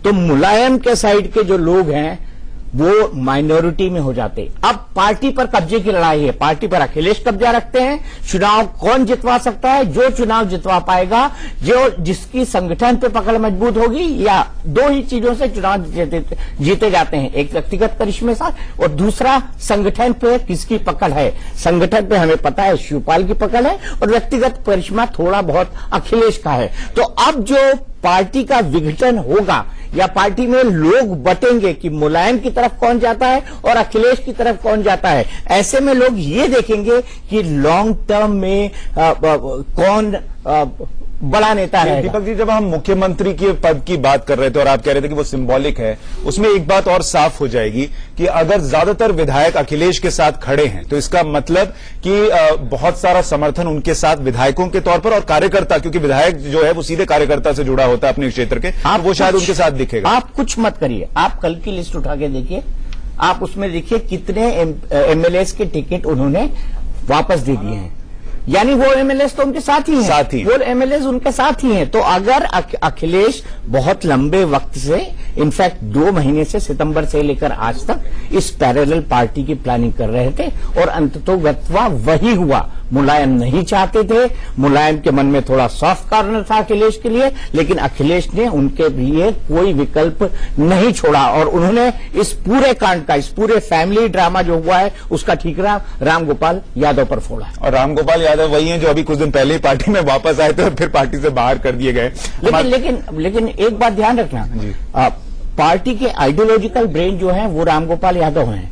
तो मुलायम के साइड के जो लोग हैं वो माइनॉरिटी में हो जाते। अब पार्टी पर कब्जे की लड़ाई है, पार्टी पर अखिलेश कब्जा रखते हैं। चुनाव कौन जितवा सकता है? जो चुनाव जितवा पाएगा, जो जिसकी संगठन पे पकड़ मजबूत होगी, या 2 ही चीजों से चुनाव जीते जाते हैं, एक व्यक्तिगत करिश्मे साथ और दूसरा संगठन पे किसकी पकड़ है। संगठन पे हमें पता है शिवपाल की पकड़ है और व्यक्तिगत करिश्मा थोड़ा बहुत अखिलेश का है। तो अब जो पार्टी का विघटन होगा या पार्टी में लोग बटेंगे कि मुलायम की तरफ कौन जाता है और अखिलेश की तरफ कौन जाता है, ऐसे में लोग ये देखेंगे कि लॉन्ग टर्म में कौन बड़ा नेता है। दीपक जी, जब हम मुख्यमंत्री के पद की बात कर रहे थे और आप कह रहे थे कि वो सिंबॉलिक है, उसमें एक बात और साफ हो जाएगी कि अगर ज्यादातर विधायक अखिलेश के साथ खड़े हैं तो इसका मतलब कि बहुत सारा समर्थन उनके साथ विधायकों के तौर पर और कार्यकर्ता, क्योंकि विधायक जो है वो सीधे कार्यकर्ता से जुड़ा होता है अपने क्षेत्र के, वो शायद उनके साथ दिखेगा। आप कुछ मत करिए, आप कल की लिस्ट उठा के देखिए, आप उसमें देखिए कितने एमएलएस के टिकट उन्होंने वापस दे दिए हैं, यानी वो एमएलएस तो उनके साथ ही हैं, वो एमएलएस उनके साथ ही हैं। तो अगर अखिलेश बहुत लंबे वक्त से, इनफैक्ट 2 महीने से, सितंबर से लेकर आज तक इस पैरेलल पार्टी की प्लानिंग कर रहे थे और अंततोगत्वा वही हुआ। मुलायम नहीं चाहते थे, मुलायम के मन में थोड़ा सॉफ्ट कॉर्नर था अखिलेश के लिए, लेकिन अखिलेश ने उनके लिए कोई विकल्प नहीं छोड़ा और उन्होंने इस पूरे कांड का, इस पूरे फैमिली ड्रामा जो हुआ है उसका ठीकरा रामगोपाल यादव पर फोड़ा। और रामगोपाल यादव वही हैं जो अभी कुछ दिन पहले ही पार्टी में वापस आए थे और फिर पार्टी से बाहर कर दिए गए। लेकिन एक बात ध्यान रखना, पार्टी के आइडियोलॉजिकल ब्रेन जो है वो रामगोपाल यादव हैं।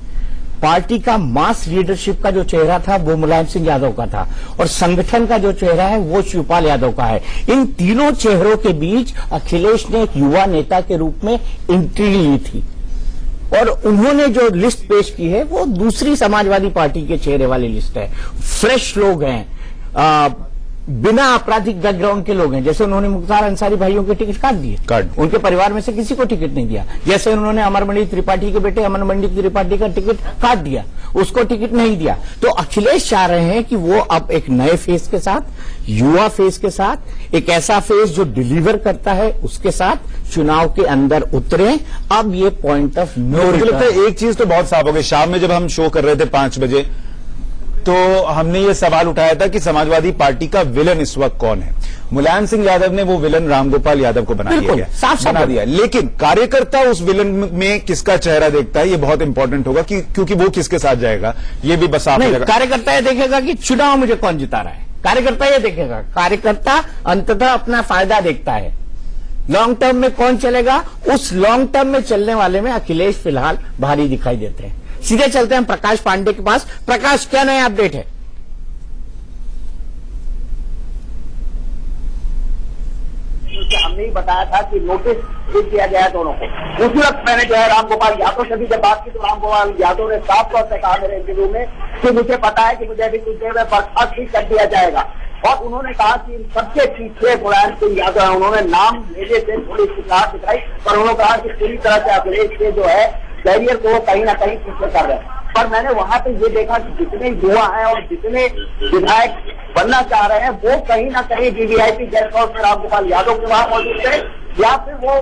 पार्टी का मास लीडरशिप का जो चेहरा था वो मुलायम सिंह यादव का था और संगठन का जो चेहरा है वो शिवपाल यादव का है। इन तीनों चेहरों के बीच अखिलेश ने एक युवा नेता के रूप में एंट्री ली थी और उन्होंने जो लिस्ट पेश की है वो दूसरी समाजवादी पार्टी के चेहरे वाली लिस्ट है। फ्रेश लोग हैं, बिना आपराधिक बैकग्राउंड के लोग हैं। जैसे उन्होंने मुख्तार अंसारी भाइयों के टिकट काट दिए, उनके परिवार में से किसी को टिकट नहीं दिया। जैसे उन्होंने अमरमणि त्रिपाठी के बेटे अमरमणि त्रिपाठी का टिकट काट दिया, उसको टिकट नहीं दिया। तो अखिलेश चाह रहे हैं कि वो अब एक नए फेस के साथ, युवा फेस के साथ, एक ऐसा फेस जो डिलीवर करता है उसके साथ चुनाव के अंदर उतरे। अब ये पॉइंट ऑफ नो रिटर्न। एक चीज तो बहुत साफ हो गई, शाम में जब हम शो कर रहे थे 5 बजे तो हमने ये सवाल उठाया था कि समाजवादी पार्टी का विलन इस वक्त कौन है। मुलायम सिंह यादव ने वो विलन रामगोपाल यादव को बना दिया, लेकिन कार्यकर्ता उस विलन में किसका चेहरा देखता है ये बहुत इंपॉर्टेंट होगा क्योंकि वो किसके साथ जाएगा ये भी बस आप कार्यकर्ता ये देखेगा कि चुनाव मुझे कौन जिता रहा है। कार्यकर्ता ये देखेगा, कार्यकर्ता अंततः अपना फायदा देखता है। लॉन्ग टर्म में कौन चलेगा, उस लॉन्ग टर्म में चलने वाले में अखिलेश फिलहाल भारी दिखाई देते हैं। सीधे चलते हैं प्रकाश पांडे के पास। प्रकाश, क्या नया अपडेट है? हमने ही बताया था कि नोटिस दे दिया गया है दोनों को। उसी वक्त मैंने जो है रामगोपाल यादव से भी जब बात की तो रामगोपाल यादव ने साफ तौर से कहा मेरे इंटरव्यू में कि मुझे पता है कि मुझे अभी कुछ देर में बर्खास्त भी कर दिया जाएगा। और उन्होंने कहा कि इन सबके पीछे मुलायम सिंह यादव है। उन्होंने नाम लेने से थोड़ी शिकायत दिखाई, पर उन्होंने कहा कि पूरी तरह से अखिलेश के जो है कैरियर को वो कहीं ना कहीं पीछे कर रहे हैं। पर मैंने वहां पे ये देखा कि जितने युवा हैं और जितने विधायक बनना चाह रहे हैं वो कहीं ना कहीं वीवीआईपी गेस्ट हाउस में रामगोपाल यादव के वहां मौजूद थे या फिर वो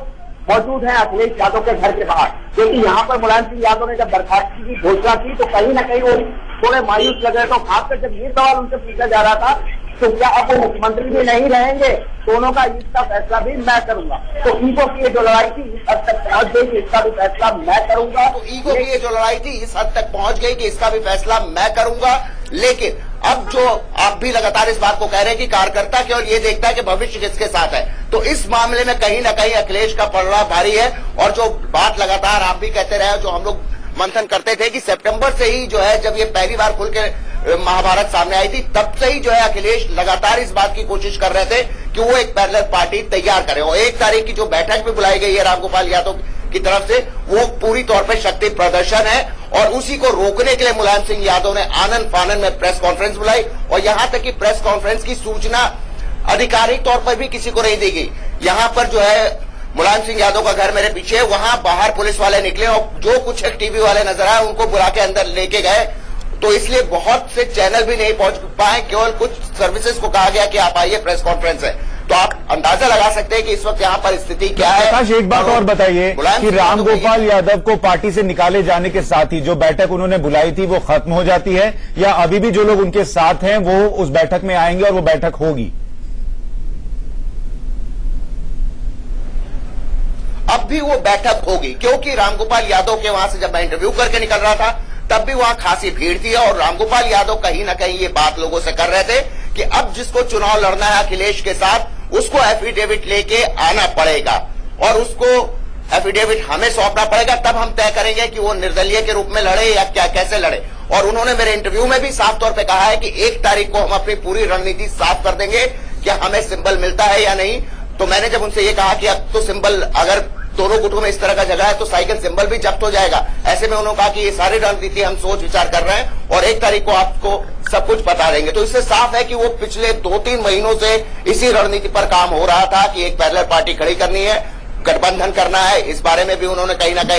मौजूद है अखिलेश यादव के घर के बाहर। क्योंकि यहाँ पर मुलायम सिंह यादव ने जब बर्खास्तगी की घोषणा की तो कहीं ना कहीं वो थोड़े मायूस लग रहे थे। खासकर जब ये सवाल उनसे पूछा जा रहा था तो क्या अब वो मुख्यमंत्री भी नहीं रहेंगे, दोनों का इसका फैसला भी मैं करूंगा। तो ईगो की ये जो लड़ाई थी इस हद तक पहुंच गई कि इसका भी फैसला मैं करूंगा। तो ईगो की ये जो लड़ाई थी इस हद तक पहुंच गई कि इसका भी फैसला मैं करूंगा। लेकिन अब जो आप भी लगातार इस बात को कह रहे हैं कि कार्यकर्ता केवल ये देखता है कि भविष्य किसके साथ है, तो इस मामले में कहीं ना कहीं अखिलेश का पलड़ा भारी है। और जो बात लगातार आप भी कहते रहे, जो हम लोग मंथन करते थे कि सितंबर से ही जो है जब ये पहली बार खुल के महाभारत सामने आई थी तब से ही जो है अखिलेश लगातार इस बात की कोशिश कर रहे थे कि वो एक पैरेलल पार्टी तैयार करें। और 1 तारीख की जो बैठक भी बुलाई गई है रामगोपाल यादव की तरफ से वो पूरी तौर पर शक्ति प्रदर्शन है और उसी को रोकने के लिए मुलायम सिंह यादव ने आनन फानन में प्रेस कॉन्फ्रेंस बुलाई। और यहां तक कि प्रेस कॉन्फ्रेंस की सूचना आधिकारिक तौर पर भी किसी को नहीं दी गई। यहां पर जो है मुलायम सिंह यादव का घर मेरे पीछे, वहां बाहर पुलिस वाले निकले और जो कुछ एक टीवी वाले नजर आए उनको बुला के अंदर लेके गए। तो इसलिए बहुत से चैनल भी नहीं पहुंच पाए, केवल कुछ सर्विसेज को कहा गया कि आप आइए, प्रेस कॉन्फ्रेंस है। तो आप अंदाजा लगा सकते हैं कि इस वक्त यहाँ पर स्थिति क्या है। प्रकाश, एक बात और बताइए कि रामगोपाल यादव को पार्टी से निकाले जाने के साथ ही जो बैठक उन्होंने बुलाई थी वो खत्म हो जाती है, या अभी भी जो लोग उनके साथ हैं वो उस बैठक में आएंगे और वो बैठक होगी? अब भी वो बैठक होगी, क्योंकि रामगोपाल यादव के वहां से जब मैं इंटरव्यू करके निकल रहा था तब भी वहां खासी भीड़ थी, और रामगोपाल यादव कहीं ना कहीं ये बात लोगों से कर रहे थे कि अब जिसको चुनाव लड़ना है अखिलेश के साथ, उसको एफिडेविट लेके आना पड़ेगा और उसको एफिडेविट हमें सौंपना पड़ेगा, तब हम तय करेंगे कि वो निर्दलीय के रूप में लड़े या क्या, कैसे लड़े। और उन्होंने मेरे इंटरव्यू में भी साफ तौर पे कहा है कि 1 तारीख को हम अपनी पूरी रणनीति साफ कर देंगे कि हमें सिंबल मिलता है या नहीं। तो मैंने जब उनसे ये कहा कि अब तो सिंबल अगर दोनों गुटों में इस तरह का जगह है तो साइकिल सिंबल भी जब्त हो जाएगा। ऐसे में उन्होंने कहा कि ये सारी रणनीति हम सोच विचार कर रहे हैं और 1 तारीख को आपको सब कुछ बता देंगे। तो इससे साफ है कि वो पिछले 2-3 महीनों से इसी रणनीति पर काम हो रहा था कि एक पैरेलल पार्टी खड़ी करनी है, गठबंधन करना है। इस बारे में भी उन्होंने कहीं ना कहीं